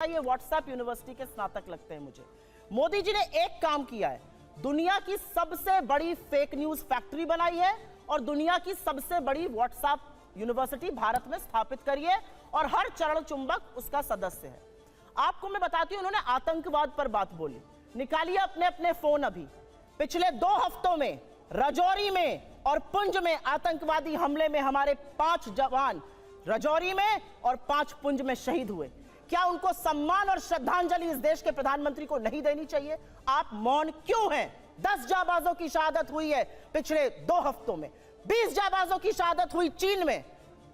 ये WhatsApp university के स्नातक लगते हैं मुझे। मोदी जी ने एक काम किया है, दुनिया की सबसे बड़ी फेक न्यूज फैक्ट्री बनाई है और दुनिया की सबसे बड़ी व्हाट्सएप यूनिवर्सिटी भारत में स्थापित करी है और हर चरण चुंबक उसका सदस्य है। आपको मैं बताती हूं, उन्होंने आतंकवाद पर बात बोली। निकालिए अपने अपने फोन अभी। पिछले 2 हफ्तों में राजौरी में और पुंछ में आतंकवादी हमले में हमारे 5 जवान राजौरी में और 5 पुंछ में शहीद हुए। क्या उनको सम्मान और श्रद्धांजलि इस देश के प्रधानमंत्री को नहीं देनी चाहिए? आप मौन क्यों हैं? 10 जाबाजों की शहादत हुई है पिछले 2 हफ्तों में। 20 जाबाजों की शहादत हुई चीन में,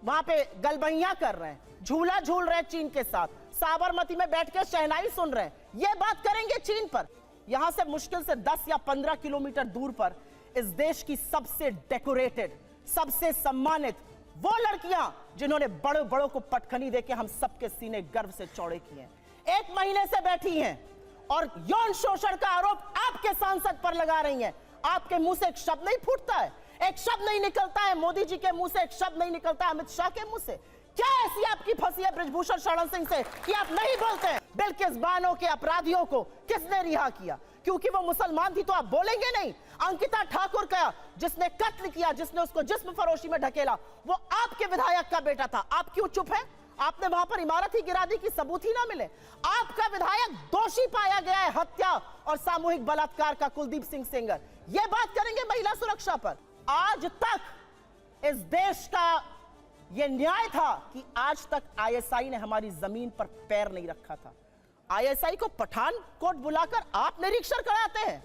वहां पे गलबैया कर रहे हैं, झूला झूल रहे हैं चीन के साथ, साबरमती में बैठ के शहनाई सुन रहे हैं। यह बात करेंगे चीन पर। यहां से मुश्किल से 10 या 15 किलोमीटर दूर पर इस देश की सबसे डेकोरेटेड, सबसे सम्मानित वो लड़कियां जिन्होंने बड़े बड़ों को पटखनी देके हम सबके सीने गर्व से चौड़े किए हैं, 1 महीने से बैठी हैं और यौन शोषण का आरोप आपके सांसद पर लगा रही हैं। आपके मुंह से एक शब्द नहीं फूटता है, एक शब्द नहीं निकलता है मोदी जी के मुंह से, एक शब्द नहीं निकलता है अमित शाह के मुंह से। क्या ऐसी आपकी फंसी है ब्रजभूषण शरण सिंह से कि आप नहीं बोलते हैं? बिल्किस बानो के अपराधियों को किसने रिहा किया? क्योंकि वो मुसलमान थी तो आप बोलेंगे नहीं। अंकिता ठाकुर का जिसने कत्ल किया, जिसने उसको जिस्म फरोशी में ढकेला, वो आपके विधायक का बेटा था। आप क्यों चुप हैं? आपने वहां पर इमारत ही गिरा दी कि सबूत ही ना मिले। आपका विधायक दोषी पाया गया है हत्या और सामूहिक बलात्कार का, कुलदीप सिंह सेंगर। ये बात करेंगे महिला सुरक्षा पर। आज तक इस देश का यह न्याय था कि आज तक आईएसआई ने हमारी जमीन पर पैर नहीं रखा था। आईएसआई को पठानकोट बुलाकर आप निरीक्षण कराते हैं,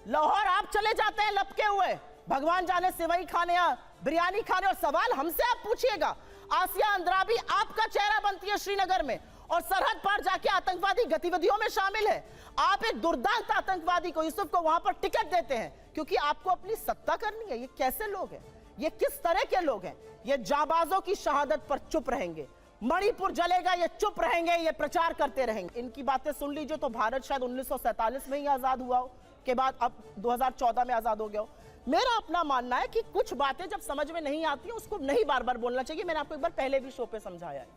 लाहौर आप चले जाते हैं लपके हुए, भगवान जाने सेवई खाने या बिरयानी खाने, और सवाल हमसे आप पूछिएगा। आसिया अंद्राबी आपका चेहरा बनती है श्रीनगर में और सरहद पार जाके आतंकवादी गतिविधियों में शामिल है। आप एक दुर्दांत आतंकवादी को, यूसुफ को वहां पर टिकट देते हैं क्योंकि आपको अपनी सत्ता करनी है। ये कैसे लोग हैं? ये किस तरह के लोग हैं? ये जाबाजों की शहादत पर चुप रहेंगे, मणिपुर जलेगा ये चुप रहेंगे, ये प्रचार करते रहेंगे। इनकी बातें सुन लीजिए तो भारत शायद 1947 में ही आजाद हुआ हो, के बाद अब 2014 में आजाद हो गया हो। मेरा अपना मानना है कि कुछ बातें जब समझ में नहीं आती उसको नहीं बार बार बोलना चाहिए। मैंने आपको एक बार पहले भी शो पे समझाया है।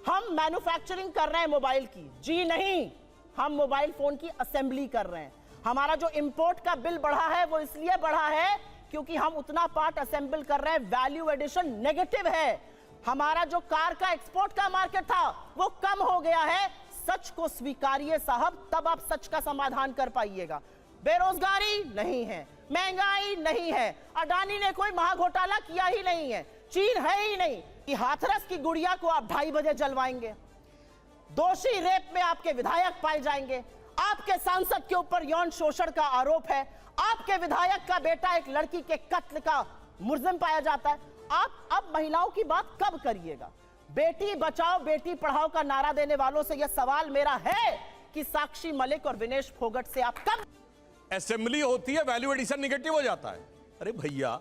हम मैन्युफैक्चरिंग कर रहे हैं मोबाइल की, जी नहीं, हम मोबाइल फोन की असेंबली कर रहे हैं। हमारा जो इंपोर्ट का बिल बढ़ा है वो इसलिए बढ़ा है क्योंकि हम उतना पार्ट असेंबल कर रहे हैं, वैल्यू एडिशन नेगेटिव है। हमारा जो कार का एक्सपोर्ट का मार्केट था वो कम हो गया है। सच को स्वीकारिए साहब, तब आप सच का समाधान कर पाइएगा। बेरोजगारी नहीं है, महंगाई नहीं है, अडानी ने कोई महाघोटाला किया ही नहीं है, चीन है ही नहीं कि हाथरस की गुड़िया को आप 2:30 बजे जलवाएंगे। दोषी रेप में आपके विधायक पाए जाएंगे। आपके सांसद के ऊपर यौन शोषण का आरोप है। आपके विधायक का बेटा एक लड़की के कत्ल का मुलजिम पाया जाता है। आप अब महिलाओं की बात कब करिएगा? बेटी बचाओ बेटी पढ़ाओ का नारा देने वालों से यह सवाल मेरा है कि साक्षी मलिक और विनेश फोगट से आप कब असेंबली होती है वैल्यू एडिशन निगेटिव हो जाता है? अरे भैया,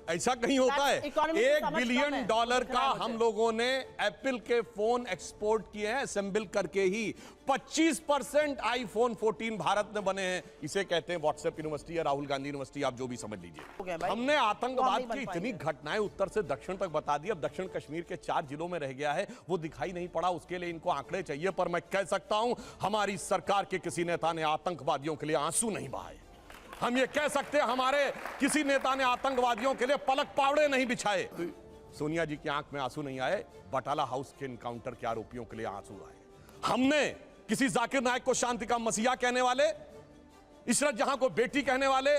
ऐसा कहीं होता है? $1 बिलियन का हम लोगों ने एप्पल के फोन एक्सपोर्ट किए हैं असेंबल करके ही। 25% आईफोन 14 भारत में बने हैं। इसे कहते हैं व्हाट्सएप यूनिवर्सिटी या राहुल गांधी यूनिवर्सिटी, आप जो भी समझ लीजिए। हमने आतंकवाद की इतनी घटनाएं उत्तर से दक्षिण तक बता दी। अब दक्षिण कश्मीर के 4 जिलों में रह गया है, वो दिखाई नहीं पड़ा। उसके लिए इनको आंकड़े चाहिए, पर मैं कह सकता हूं हमारी सरकार के किसी नेता ने आतंकवादियों के लिए आंसू नहीं बहाए। हम ये कह सकते हैं हमारे किसी नेता ने आतंकवादियों के लिए पलक पावड़े नहीं बिछाए। सोनिया जी की आंख में आंसू नहीं आए, बटाला हाउस के इनकाउंटर के आरोपियों के लिए आंसू आए। हमने किसी जाकिर नायक को शांति का मसीहा कहने वाले, इशरत जहां को बेटी कहने वाले,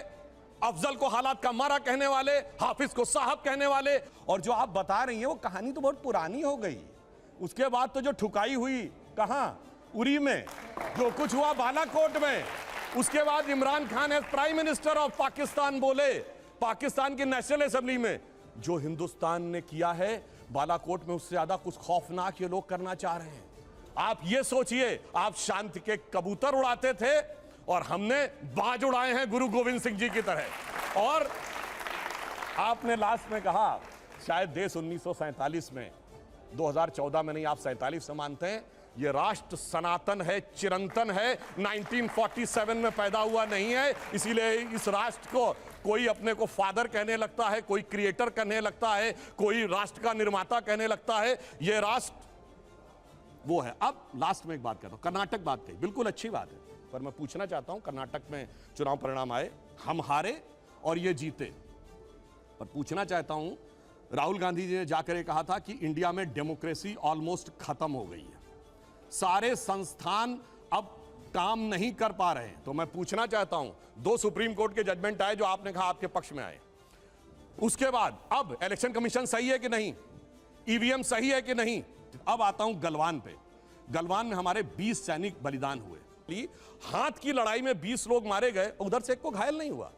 अफजल को हालात का मारा कहने वाले, हाफिज को साहब कहने वाले, और जो आप बता रही हैं वो कहानी तो बहुत पुरानी हो गई। उसके बाद तो जो ठुकाई हुई कहां, उरी में, जो कुछ हुआ बालाकोट में, उसके बाद इमरान खान है प्राइम मिनिस्टर ऑफ पाकिस्तान बोले पाकिस्तान की नेशनल असेंबली में, जो हिंदुस्तान ने किया है बालाकोट में उससे ज्यादा कुछ खौफनाक ये लोग करना चाह रहे हैं। आप ये सोचिए, आप शांति के कबूतर उड़ाते थे और हमने बाज उड़ाए हैं गुरु गोविंद सिंह जी की तरह। और आपने लास्ट में कहा शायद देश 1947 में, 2014 में नहीं, आप 47 से मानते हैं। ये राष्ट्र सनातन है, चिरंतन है, 1947 में पैदा हुआ नहीं है। इसीलिए इस राष्ट्र को कोई अपने को फादर कहने लगता है, कोई क्रिएटर कहने लगता है, कोई राष्ट्र का निर्माता कहने लगता है। ये राष्ट्र वो है। अब लास्ट में एक बात करता हूं, कर्नाटक बात कही, बिल्कुल अच्छी बात है, पर मैं पूछना चाहता हूं, कर्नाटक में चुनाव परिणाम आए, हम हारे और ये जीते, पर पूछना चाहता हूं, राहुल गांधी जी ने जाकर ये कहा था कि इंडिया में डेमोक्रेसी ऑलमोस्ट खत्म हो गई है, सारे संस्थान अब काम नहीं कर पा रहे हैं। तो मैं पूछना चाहता हूं, 2 सुप्रीम कोर्ट के जजमेंट आए जो आपने कहा आपके पक्ष में आए, उसके बाद अब इलेक्शन कमीशन सही है कि नहीं, ईवीएम सही है कि नहीं। अब आता हूं गलवान पे। गलवान में हमारे 20 सैनिक बलिदान हुए, हाथ की लड़ाई में 20 लोग मारे गए, उधर से एक को घायल नहीं हुआ।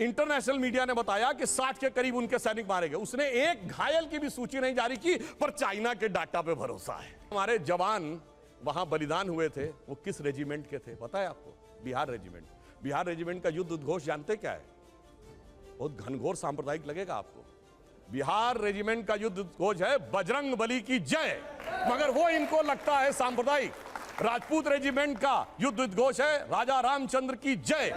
इंटरनेशनल मीडिया ने बताया कि 60 के करीब उनके सैनिक मारे गए, उसने एक घायल की भी सूची नहीं जारी की, पर चाइना के डाटा पे भरोसा है। हमारे जवान वहां बलिदान हुए थे, वो किस रेजिमेंट के थे पता है आपको? बिहार रेजिमेंट। बिहार रेजिमेंट का युद्ध उद्घोष जानते क्या है? बहुत घनघोर सांप्रदायिक लगेगा आपको। बिहार रेजिमेंट का युद्ध उद्घोष है बजरंग बली की जय, मगर वो इनको लगता है सांप्रदायिक। राजपूत रेजिमेंट का युद्ध उद्घोष है राजा रामचंद्र की जय,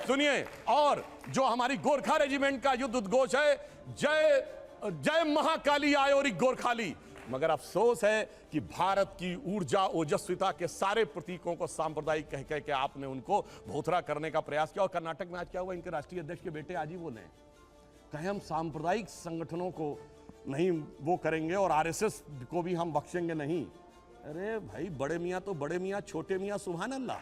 सुनिए। और जो हमारी गोरखा रेजिमेंट का युद्ध उद्घोष है जय जय महाकाली आयोरी गोरखाली। मगर अफसोस है कि भारत की ऊर्जा ओजस्विता के सारे प्रतीकों को सांप्रदायिक कह कह के आपने उनको भोथरा करने का प्रयास किया। और कर्नाटक में आज क्या हुआ, इनके राष्ट्रीय अध्यक्ष के बेटे आज ही बोले कहे हम सांप्रदायिक संगठनों को नहीं वो करेंगे और आरएसएस को भी हम बख्शेंगे नहीं। अरे भाई, बड़े मियां तो बड़े मियां, छोटे मियां सुभान अल्लाह।